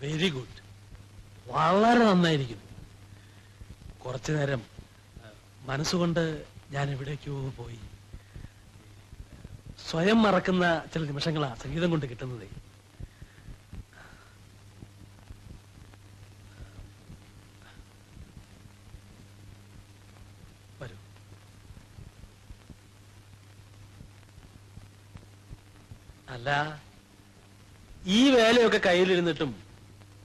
Very good, വളരെ നന്നായിരിക്കുന്നു. കുറച്ചു നേരം മനസ്സുകൊണ്ട് ഞാൻ എവിടേക്കോ പോയി. സ്വയം മറക്കുന്ന ചില നിമിഷങ്ങളാ സംഗീതം കൊണ്ട് കിട്ടുന്നത്. വരൂ. അല്ല, ഈ വേലയൊക്കെ കയ്യിലിരുന്നിട്ടും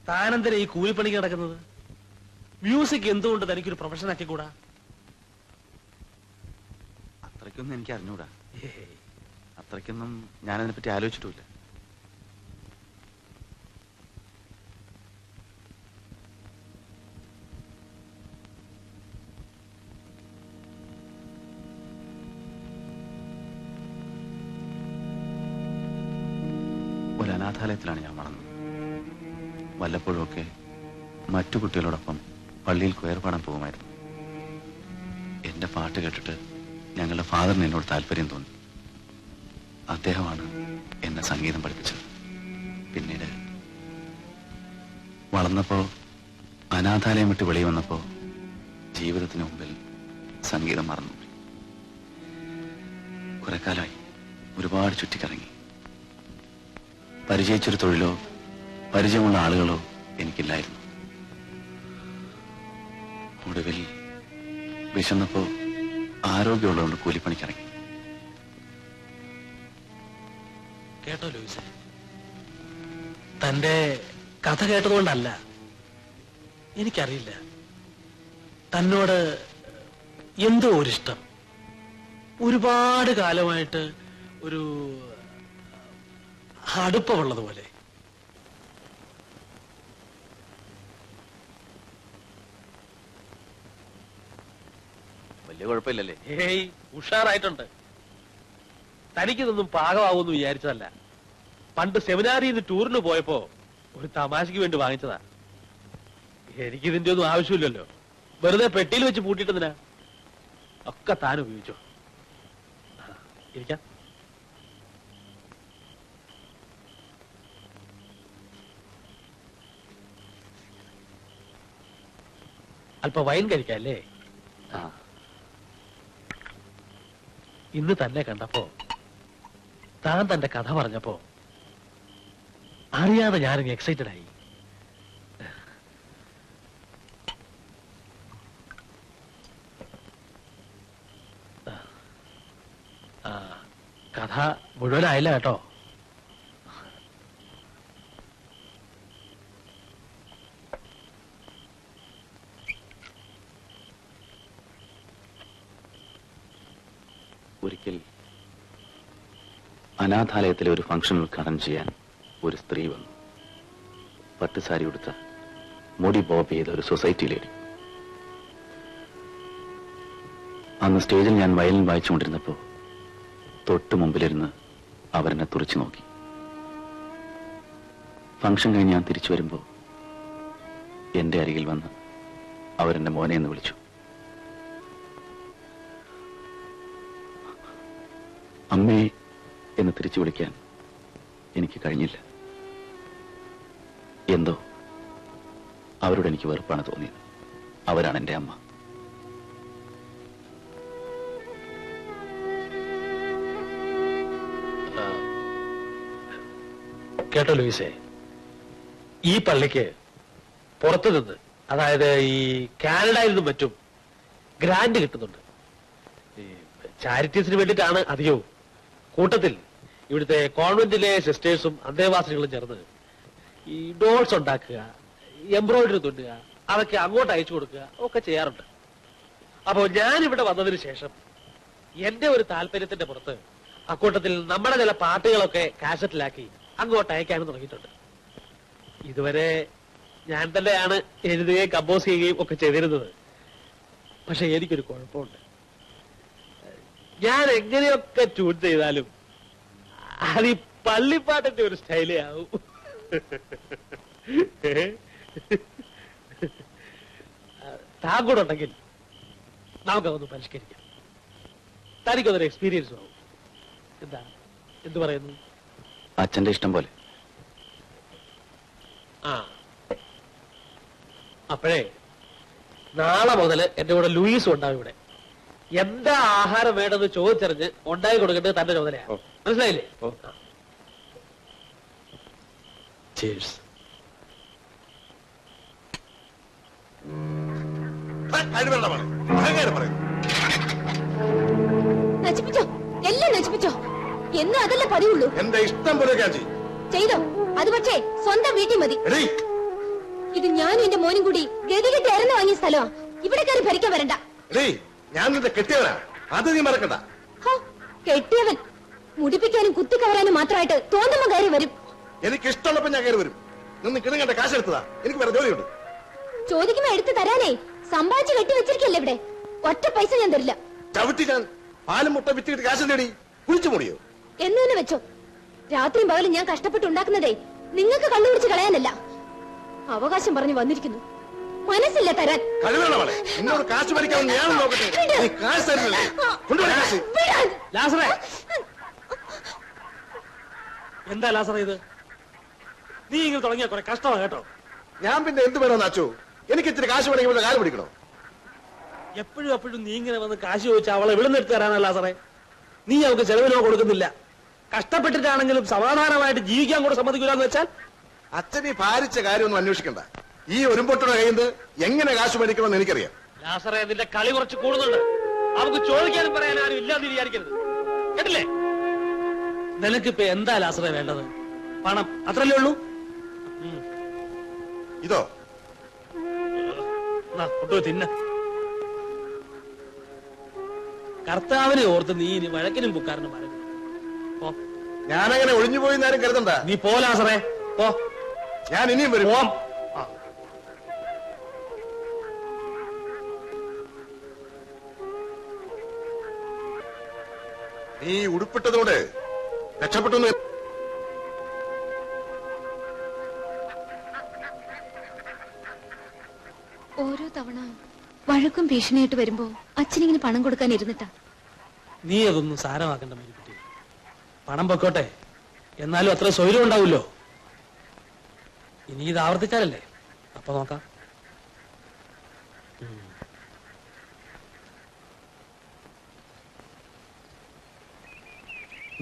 താനെന്തര ഈ കൂലിപ്പണിക്ക് നടക്കുന്നത്? മ്യൂസിക് എന്തുകൊണ്ട് തനിക്കൊരു പ്രൊഫഷൻ ആക്കിക്കൂടാ? അത്രയ്ക്കൊന്നും എനിക്ക് അറിഞ്ഞൂടാ. അത്രയ്ക്കൊന്നും ഞാനതിനെ പറ്റി ആലോചിച്ചിട്ടില്ല. ഒരു അനാഥാലയത്തിലാണ് ഞാൻ വളർന്നത്. വല്ലപ്പോഴുമൊക്കെ മറ്റു കുട്ടികളോടൊപ്പം പള്ളിയിൽ കൊയർ പാടാൻ പോകുമായിരുന്നു. എന്റെ പാട്ട് കേട്ടിട്ട് ഞങ്ങളുടെ ഫാദറിന് എന്നോട് താല്പര്യം തോന്നി. അദ്ദേഹമാണ് എന്നെ സംഗീതം പഠിപ്പിച്ചത്. പിന്നീട് വളർന്നപ്പോ, അനാഥാലയം വിട്ട് വെളിയിൽ വന്നപ്പോ ജീവിതത്തിന് മുമ്പിൽ സംഗീതം മറന്നു. കുറെ കാലമായി ഒരുപാട് ചുറ്റിക്കറങ്ങി. പരിചയിച്ചൊരു തൊഴിലോ പരിചയമുള്ള ആളുകളോ എനിക്കില്ലായിരുന്നു. ഒടുവിൽ വിശന്നപ്പോ ആരോഗ്യമുള്ളതുകൊണ്ട് കൂലിപ്പണിക്കിറങ്ങി. കേട്ടോ ലൂയിസേ, തന്റെ കഥ കേട്ടതുകൊണ്ടല്ല, എനിക്കറിയില്ല, തന്നോട് എന്തോ ഒരിഷ്ടം. ഒരുപാട് കാലമായിട്ട് ഒരു അടുപ്പമുള്ളതുപോലെ. വലിയ കുഴപ്പമില്ലല്ലേ? ഏയ്, ഉഷാറായിട്ടുണ്ട്. തനിക്കിതൊന്നും പാകമാവുമെന്ന് വിചാരിച്ചതല്ല. പണ്ട് സെമിനാറിൽ നിന്ന് ടൂറിന് പോയപ്പോ ഒരു തമാശയ്ക്ക് വേണ്ടി വാങ്ങിച്ചതാ. എനിക്കിതിന്റെ ഒന്നും ആവശ്യമില്ലല്ലോ. വെറുതെ പെട്ടിയിൽ വെച്ച് പൂട്ടിയിട്ടെന്തിനാ? ഒക്കെ താൻ ഉപയോഗിച്ചോ. ഇരിക്കാം. അല്പം വൈൻ കഴിക്കല്ലേ? ഇന്ന് തന്നെ കണ്ടപ്പോ, താൻ തന്റെ കഥ പറഞ്ഞപ്പോ അറിയാതെ ഞാനിങ്ങ് എക്സൈറ്റഡ് ആയി. കഥ മുഴുവനായില്ല കേട്ടോ. ഒരിക്കൽ അനാഥാലയത്തിലെ ഒരു ഫംഗ്ഷൻ ഉദ്ഘാടനം ചെയ്യാൻ ഒരു സ്ത്രീ വന്നു. പട്ടുസാരി ഉടുത്ത, മുടി ബോബ് ചെയ്ത ഒരു സൊസൈറ്റി ലേഡി. അന്ന് സ്റ്റേജിൽ ഞാൻ വയലിൻ വായിച്ചുകൊണ്ടിരുന്നപ്പോ തൊട്ടു മുമ്പിലിരുന്ന് അവരെന്നെ തുറച്ചു നോക്കി. ഫംഗ്ഷൻ കഴിഞ്ഞ് ഞാൻ തിരിച്ചു വരുമ്പോ എന്റെ അരികിൽ വന്ന് അവരെന്നെ മോനെ എന്ന് വിളിച്ചു. അമ്മേ എന്ന് തിരിച്ചു വിളിക്കാൻ എനിക്ക് കഴിഞ്ഞില്ല. എന്തോ അവരോട് എനിക്ക് വെറുപ്പാണ് തോന്നിയത്. അവരാണ് എന്റെ അമ്മ. കേട്ടോ ലൂയിസേ, ഈ പള്ളിക്ക് പുറത്തു നിന്ന്, അതായത് ഈ കാനഡയിൽ നിന്നും മറ്റും ഗ്രാന്റ് കിട്ടുന്നുണ്ട്. ഈ ചാരിറ്റീസിന് വേണ്ടിയിട്ടാണ് അധികവും. കൂട്ടത്തിൽ ഇവിടുത്തെ കോൺവെന്റിലെ സിസ്റ്റേഴ്സും അന്തേവാസികളും ചേർന്ന് ഈ ഡോൾസ് ഉണ്ടാക്കുക, എംബ്രോയിഡറി തുന്നുക, അതൊക്കെ അങ്ങോട്ട് അയച്ചു കൊടുക്കുക ഒക്കെ ചെയ്യാറുണ്ട്. അപ്പോ ഞാൻ ഇവിടെ വന്നതിന് ശേഷം എന്റെ ഒരു താല്പര്യത്തിന്റെ പുറത്ത് അക്കൂട്ടത്തിൽ നമ്മുടെ ചില പാട്ടുകളൊക്കെ കാസറ്റിലാക്കി അങ്ങോട്ട് അയക്കാനും തുടങ്ങിയിട്ടുണ്ട്. ഇതുവരെ ഞാൻ തന്നെയാണ് എഴുതുകയും കമ്പോസ് ചെയ്യുകയും ഒക്കെ ചെയ്തിരുന്നത്. പക്ഷെ എനിക്കൊരു കുഴപ്പമുണ്ട്. ഞാൻ എങ്ങനെയൊക്കെ ട്യൂൺ ചെയ്താലും അത് ഈ പള്ളിപ്പാട്ടിന്റെ ഒരു സ്റ്റൈലേ ആവും. താൻ കൂടെ ഉണ്ടെങ്കിൽ നമുക്കതൊന്ന് പരിഷ്കരിക്കാം. തനിക്കൊന്നൊരു എക്സ്പീരിയൻസ് ആവും. എന്താ, എന്തു പറയുന്നു? അച്ഛന്റെ ഇഷ്ടം പോലെ. ആ, അപ്പോഴേ നാളെ മുതൽ എന്റെ കൂടെ ലൂയിസും ഉണ്ടാവും ഇവിടെ. എന്താ ആഹാരം വേണമെന്ന് ചോദിച്ചറിഞ്ഞ് ഉണ്ടാക്കി കൊടുക്കേണ്ടത് തന്റെ ചുമതലയാ. മനസ്സിലായില്ലേ? Cheers. നശിപ്പിച്ചോ, എല്ലാം നശിപ്പിച്ചോ. എന്നും അതല്ലേ പതിവുള്ളൂ. എന്റെ ഇഷ്ടം പോലെ ചെയ്തോ. അത് പക്ഷേ സ്വന്തം വീട്ടിൽ മതി. ഇത് ഞാനും എന്റെ മോനും കൂടി ഗതികെട്ട് ഇറന്നു വാങ്ങിയ സ്ഥലമാ. ഇവിടെ കയറി ഭരിക്കാൻ വരണ്ട. ഞാൻ നിന്റെ കെട്ടിയവനാ, അത് നീ മറക്കണ്ട. കെട്ടിയവൻ മുടിപ്പിക്കാനും കുത്തിക്കവരാനും മാത്രമായിട്ട് തോന്നുമ്പോ കയറി വരും. എനിക്ക് ഇഷ്ടമുള്ളപ്പോ ഞാൻ കയറി വരും. നിന്ന് കിണങ്ങണ്ട കാശ് എടുത്തതാ, എനിക്ക് വേറെ ജോലിയുണ്ട്. ചോദിക്കുമ്പോ എടുത്തു തരാനേ സമ്പാദിച്ച് കെട്ടി വെച്ചിരിക്കല്ലേ ഇവിടെ. ഒറ്റ പൈസ ഞാൻ തരില്ല. ചവിട്ടി ഞാൻ പാലും മുട്ട വിറ്റിട്ട് കാശ് നേടി കുഴിച്ചു മൂടിയോ എന്ന് തന്നെ വെച്ചോ. രാത്രിയും പകലും ഞാൻ കഷ്ടപ്പെട്ടുണ്ടാക്കുന്നതേ നിങ്ങൾക്ക് കണ്ടുപിടിച്ച് കളയാനല്ല. അവകാശം പറഞ്ഞു വന്നിരിക്കുന്നു. മനസ്സില്ല തരാൻ. കഴിവണവളെ, എന്നോട് കാശ് ഭരിക്കാൻ ഞാൻ നോക്കട്ടെ. നീ കാശ് തരുന്നില്ലേ? കൊണ്ടുപോയി കാശ്. ലാസറേ, എന്താ ലാസറേ ഇത്? നീ ഇങ്ങനെ തുടങ്ങിയ കുറെ കഷ്ടമാണ് കേട്ടോ. ഞാൻ പിന്നെ എന്ത് വേണമെന്ന് അച്ചു? എനിക്ക് ഇച്ചിരി കാശ് വേണമെങ്കിൽ കാല് പിടിക്കണോ? എപ്പോഴും നീ ഇങ്ങനെ വന്ന് കാശ് ചോദിച്ചാൽ അവളെ ഇവിടെ നിർത്തി തരാനല്ല സാറേ. നീ അവൾക്ക് ചെലവിനോ കൊടുക്കുന്നില്ല. കഷ്ടപ്പെട്ടിട്ടാണെങ്കിലും സമാധാനമായിട്ട് ജീവിക്കാൻ കൂടെ സമ്മതിക്കില്ലാന്ന് വെച്ചാൽ അച്ഛൻ ഈ ഭാരിച്ച കാര്യമൊന്നും അന്വേഷിക്കണ്ട. ഈ ഒരുമ്പൊട്ടുള്ള കയ്യിൽ നിന്ന് എങ്ങനെ കാശ് മേടിക്കണമെന്ന് എനിക്കറിയാം. ലാസറേ, നിന്റെ കളി കുറച്ച് കൂടുന്നുണ്ട്. അവർക്ക് ചോദിക്കാനും പറയാനും ആരും ഇല്ലാന്ന് വിചാരിക്കരുത്, കേട്ടില്ലേ? നിനക്കിപ്പോ എന്താ ലാസറേ വേണ്ടത്? പണം, അത്രല്ലേ ഉള്ളൂ? ഇതോ കൊണ്ടുപോയി തിന്ന. കർത്താവിനെ ഓർത്ത് നീ ഇനി വഴക്കിനും പുക്കാരനും വരരുത്. ഞാനങ്ങനെ ഒഴിഞ്ഞുപോയി ആരും കരുതണ്ട. നീ പോ ലാസറേ, പോ. ഞാൻ ഇനിയും വരും. നീ ഉടുപ്പിട്ടതുകൊണ്ട് രക്ഷപ്പെട്ടു. ഓരോ തവണ വഴക്കും ഭീഷണിയായിട്ട് വരുമ്പോ അച്ഛനിങ്ങനെ പണം കൊടുക്കാൻ ഇരുന്നിട്ടാ. നീ അതൊന്നും സാരമാക്കണ്ട മേരിക്കുട്ടി. പണം പൊക്കോട്ടെ, എന്നാലും അത്ര സ്വൈര്യം ഉണ്ടാവില്ലോ. ഇനി ഇത് ആവർത്തിച്ചാലല്ലേ, അപ്പൊ നോക്കാം.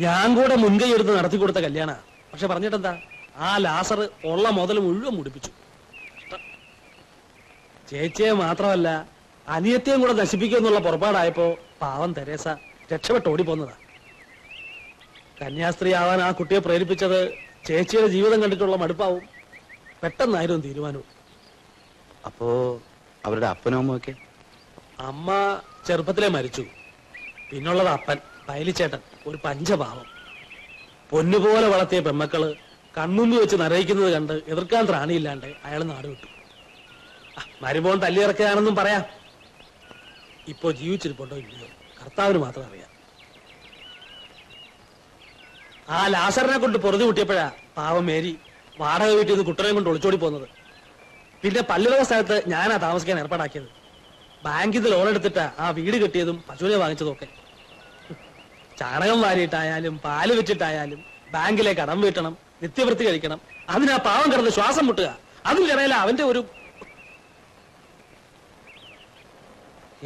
ഞാൻ കൂടെ മുൻകൈ എടുത്ത് നടത്തി കൊടുത്ത കല്യാണ. പക്ഷെ പറഞ്ഞിട്ടെന്താ, ആ ലാസർ ഉള്ള മുതൽ മുഴുവൻ മുടിപ്പിച്ചു. ചേച്ചിയെ മാത്രമല്ല അനിയത്തെയും കൂടെ നശിപ്പിക്കുമെന്നുള്ള പുറപ്പാടായപ്പോ പാവം തെരേസ രക്ഷപ്പെട്ട് ഓടിപ്പോന്നതാ. കന്യാസ്ത്രീ ആവാൻ ആ കുട്ടിയെ പ്രേരിപ്പിച്ചത് ചേച്ചിയുടെ ജീവിതം കണ്ടിട്ടുള്ള മടുപ്പാവും. പെട്ടെന്നായിരുന്നു തീരുമാനവും. അപ്പോ അവരുടെ അപ്പനും അമ്മയൊക്കെ? അമ്മ ചെറുപ്പത്തിലെ മരിച്ചു. പിന്നുള്ളത് അപ്പൻ പയലിച്ചേട്ടൻ, ഒരു പഞ്ചപാവം. പൊന്നുപോലെ വളർത്തിയ പെമ്മക്കള് കണ്ണുമ്പി വെച്ച് നരയിക്കുന്നത് കണ്ട് എതിർക്കാൻ ത്രാണിയില്ലാണ്ട് അയാൾ നാട് വിട്ടു. മരുമോൻ തല്ലിയിറക്കുകയാണെന്നും പറയാം. ഇപ്പോ ജീവിച്ചിരിപ്പുണ്ടോ ഇല്ലയോ കർത്താവിന് മാത്രം അറിയാം. ആ ലാസറിനെ കൊണ്ട് പൊറുതി കൂട്ടിയപ്പോഴാ പാവം മേരി വാടക വീട്ടിൽ നിന്ന് കുട്ടനെയും കൊണ്ട് ഒളിച്ചോടി പോകുന്നത്. പിന്നെ പള്ളിവക സ്ഥലത്ത് ഞാനാ താമസിക്കാൻ ഏർപ്പാടാക്കിയത്. ബാങ്കിൽ നിന്ന് ലോൺ എടുത്തിട്ടാ ആ വീട് കെട്ടിയതും പശുവിനെ വാങ്ങിച്ചതും ഒക്കെ. ചാണകം വാരിയിട്ടായാലും പാല് വെച്ചിട്ടായാലും ബാങ്കിലെ കടം വീട്ടണം, നിത്യവൃത്തി കഴിക്കണം. അതിനാ പാവം കിടന്ന് ശ്വാസം മുട്ടുക. അതിനിടയില അവന്റെ ഒരു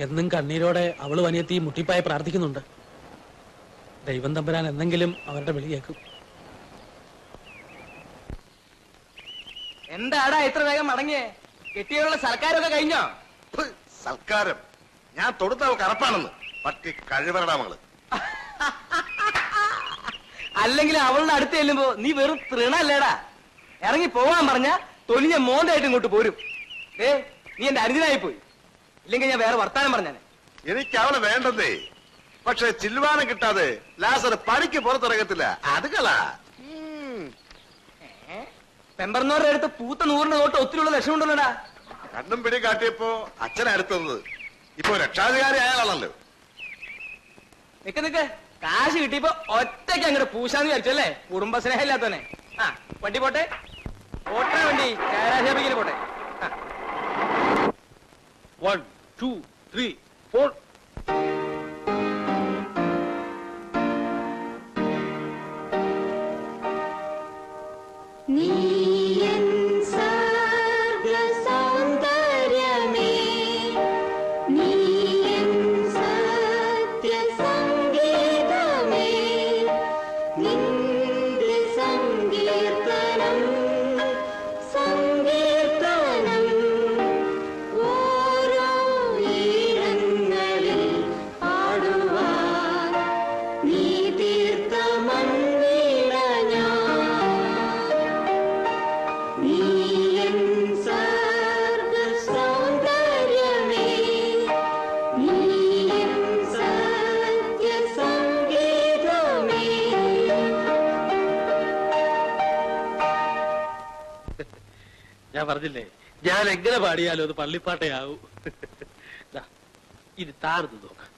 എന്നും കണ്ണീരോടെ അവള് വനിയെത്തി മുട്ടിപ്പായി പ്രാർത്ഥിക്കുന്നുണ്ട്. ദൈവം തമ്പുരാൻ എന്തെങ്കിലും അവരുടെ വിളി കേൾക്കും. എന്താടാ ഇത്ര വേഗം മടങ്ങിയേ? കെട്ടിയുള്ള സർക്കാരൊക്കെ കഴിഞ്ഞോ? സൽക്കാരം ഞാൻ തൊടുത്ത കറപ്പാണെന്ന് പറ്റി കഴിവരടാ മകള്. അല്ലെങ്കിൽ അവളുടെ അടുത്ത് ചെല്ലുമ്പോ നീ വെറും തൃണല്ലേടാ. ഇറങ്ങി പോവാൻ പറഞ്ഞ തൊലിഞ്ഞ മോന്തായിട്ട് ഇങ്ങോട്ട് പോരും. നീ എന്റെ അരുതിനായി പോയി. ഇല്ലെങ്കിൽ ഞാൻ വേറെ വർത്താനം പറഞ്ഞാനെ. എനിക്ക് അവളെ വേണ്ടതേ. പക്ഷെ ചില്ലുവാനം കിട്ടാതെ ലാസർ പണിക്ക് പുറത്തിറങ്ങത്തില്ല. അത് കളാ. പെമ്പർന്നോരുടെ അടുത്ത് പൂത്ത 100 നോട്ട് ഒത്തിരിയുള്ള ലക്ഷമുണ്ടല്ലോടാ. കണ്ണും പിടി കാട്ടിയപ്പോ അച്ഛനടുത്തത് ഇപ്പൊ രക്ഷാധികാരി ആയാളാണല്ലോ. നിക്ക് കാശ് കിട്ടിയപ്പോ ഒറ്റയ്ക്ക് അങ്ങോട്ട് പൂശാന്ന് വിചാരിച്ചല്ലേ? കുടുംബ സ്നേഹം ഇല്ലാത്തവനെ. ആ വണ്ടി പോട്ടെ, ഓട്ട വണ്ടി ചാരാശാപിക്കല് പോട്ടെ. 1 2 3 4. നീ എൻ സർവ്വ സൗന്ദര്യവും ഞാൻ പറഞ്ഞില്ലേ, ഞാൻ എങ്ങനെ പാടിയാലും അത് പള്ളിപ്പാട്ടേ ആവൂ. ഇത് താഴ്ന്നു നോക്കാം.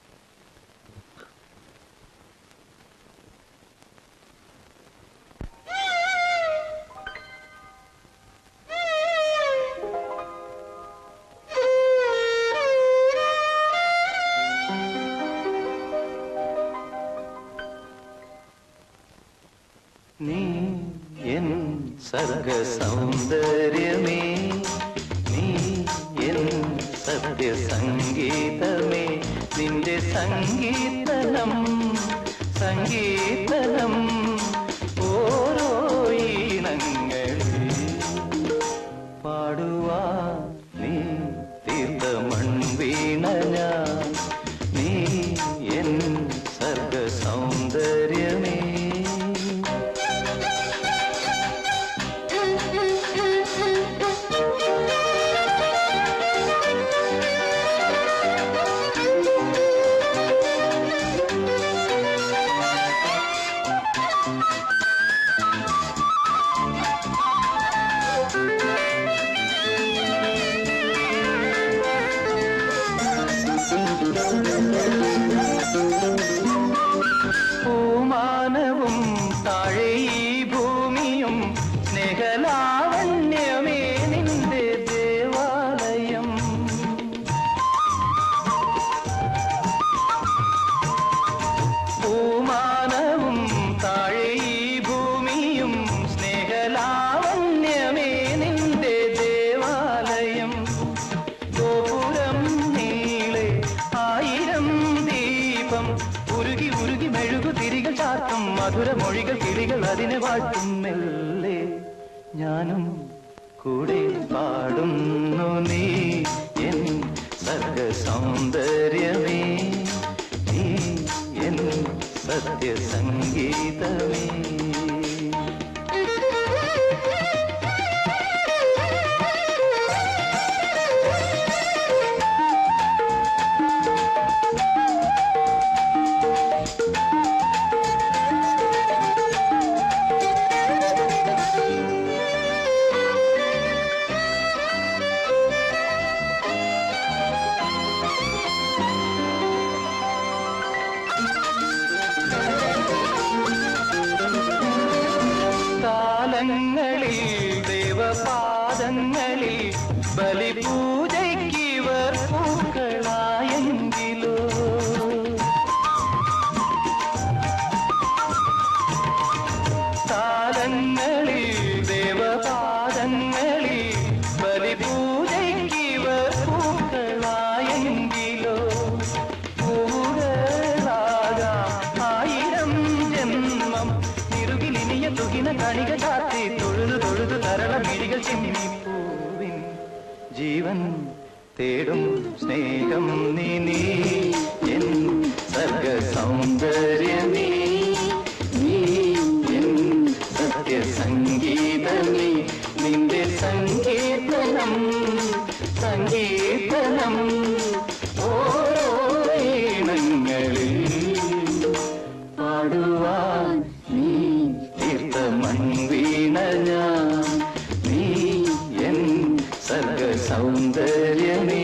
നീ എൻ സർഗ സൗന്ദര്യമേ, നീ എൻ സത്യ സംഗീതമേ, നിന്റെ സംഗീതനം സംഗീതനം ഓരോ ഈണങ്ങളിൽ പാടുവാ നീ തീർത്ത മൺവീണ ഞാൻ, നീ എൻ സർഗ സൗന്ദര്യമേ. പൂമാനവും താഴെ ഈ ഭൂമിയും സ്നേഹലാവണ്യമേ നിന്റെ ദേവാലയം. പൂമാനവും താഴെ ഈ ഭൂമിയും സ്നേഹലാവണ്യമേ നിന്റെ ദേവാലയം. ഗോപുരം നീളെ ആയിരം ദീപം ഉരുകി ഉരുകി മെഴുകു തിരികൾ ചാർത്തും മധുരമൊഴികൾ കിളികൾ അതിനെ വാഴ്ത്തും. മെല്ലെ ഞാനും കൂടെ പാടുന്നു, നീ എൻ സർഗ സൗന്ദര്യമേ, നീ എൻ സത്യ സംഗീതമേ. താലങ്ങളിൽ ദേവപാദങ്ങളിൽ ബലിപൂജയ്ക്കിവർ പൂക്കളായെങ്കിലോ, താലങ്ങളിൽ ദേവപാദങ്ങളിൽ ബലിപൂജയ്ക്കിവർ പൂക്കളായെങ്കിലോ, പൂകളാകാം ആയിരം ജന്മം നിറുകിലിനിയ തുകിന കണിക ചാത്തി തൊഴുതു തൊഴുതു തരള മിഴികൾ ചിമ്മിപ്പൂവിൻ ജീവൻ തേടും സ്നേഹം നീ, നീ എൻ സർഗ സൗന്ദര്യമേ, നീ എൻ സത്യ സംഗീതമേ, നിന്റെ സംഗീതനം സംഗീതനം ഓരോ ഈണങ്ങളിൽ പാടുവാൻ നീ തീർത്ത മൺവീണ ഞാൻ, നീ എൻ സർഗ സൗന്ദര്യമേ.